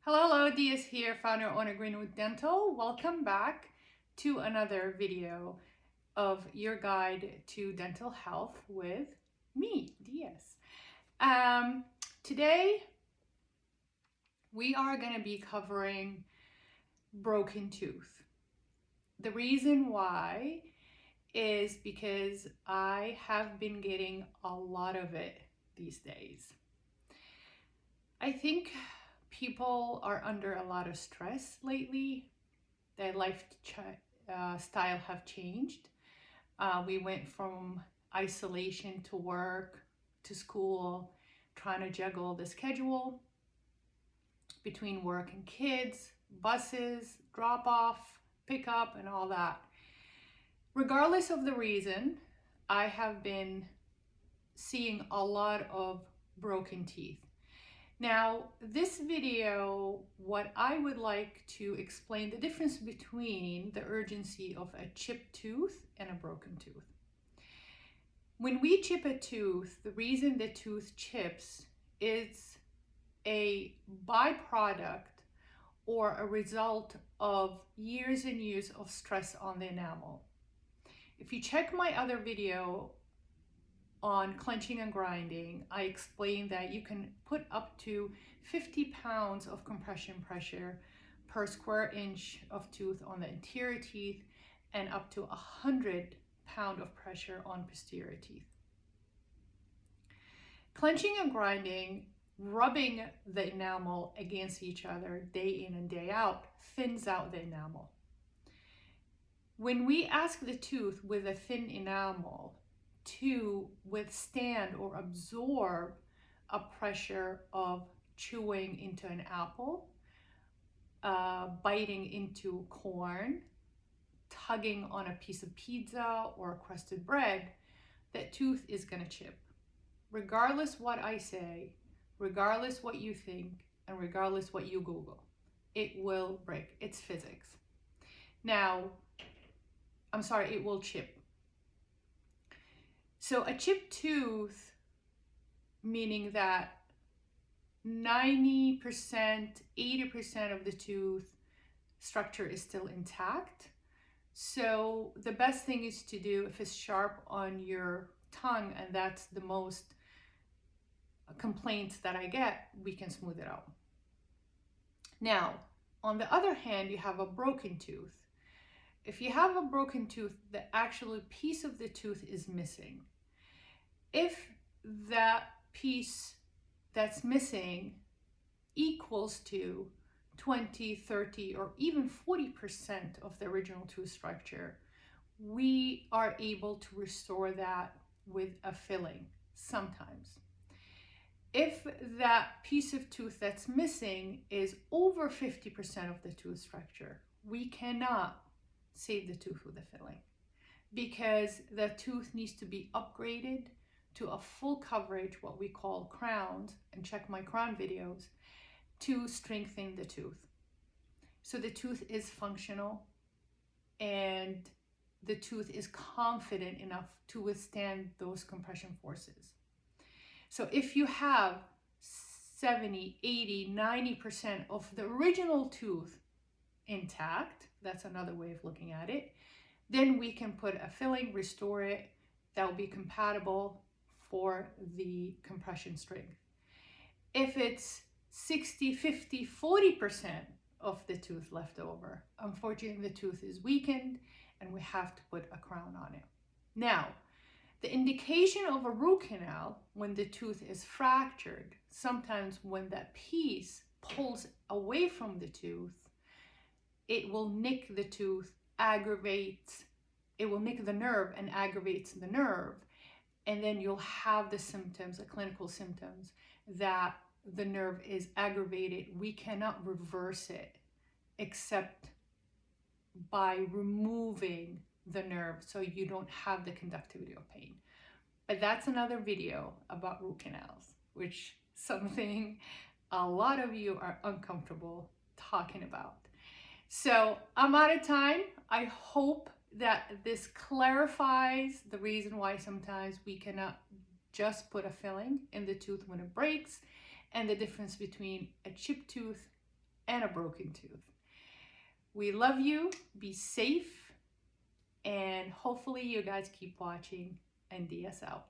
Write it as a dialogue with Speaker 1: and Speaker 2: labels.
Speaker 1: Hello, Diaz here, founder owner Greenwood Dental. Welcome back to another video of your guide to dental health with me, Diaz. Today we are going to be covering broken tooth. The reason why is because I have been getting a lot of it these days. I think people are under a lot of stress lately. Their lifestyle have changed. We went from isolation to work, to school, trying to juggle the schedule between work and kids, buses, drop off, pick up, and all that. Regardless of the reason, I have been seeing a lot of broken teeth. Now, this video, what I would like to explain the difference between the urgency of a chipped tooth and a broken tooth. When we chip a tooth, the reason the tooth chips is a byproduct or a result of years and years of stress on the enamel. If you check my other video on clenching and grinding, I explained that you can put up to 50 pounds of compression pressure per square inch of tooth on the anterior teeth and up to 100 pounds of pressure on posterior teeth. Clenching and grinding, rubbing the enamel against each other day in and day out, thins out the enamel. When we ask the tooth with a thin enamel to withstand or absorb a pressure of chewing into an apple, biting into corn, tugging on a piece of pizza or crusted bread, that tooth is going to chip. Regardless what I say, regardless what you think, and regardless what you Google, it will break. It's physics. Now, it will chip. So a chipped tooth, meaning that 90%, 80% of the tooth structure is still intact. So the best thing is to do, if it's sharp on your tongue, and that's the most complaints that I get, we can smooth it out. Now, on the other hand, you have a broken tooth. If you have a broken tooth, the actual piece of the tooth is missing. If that piece that's missing equals to 20, 30, or even 40% of the original tooth structure, we are able to restore that with a filling sometimes. If that piece of tooth that's missing is over 50% of the tooth structure, we cannot save the tooth with a filling because the tooth needs to be upgraded to a full coverage, what we call crowns, and check my crown videos, to strengthen the tooth. So the tooth is functional and the tooth is confident enough to withstand those compression forces. So if you have 70, 80, 90% of the original tooth intact, that's another way of looking at it, then we can put a filling, restore it, that will be compatible for the compression strength. If it's 60, 50, 40% of the tooth left over, unfortunately the tooth is weakened and we have to put a crown on it. Now, the indication of a root canal when the tooth is fractured, sometimes when that piece pulls away from the tooth, it will nick the tooth, it will nick the nerve and aggravates the nerve. And then you'll have the symptoms, the clinical symptoms, that the nerve is aggravated. We cannot reverse it except by removing the nerve so you don't have the conductivity of pain. But that's another video about root canals, which something a lot of you are uncomfortable talking about. So I'm out of time. I hope that this clarifies the reason why sometimes we cannot just put a filling in the tooth when it breaks, and the difference between a chipped tooth and a broken tooth. We love you. Be safe. And hopefully you guys keep watching NDS out.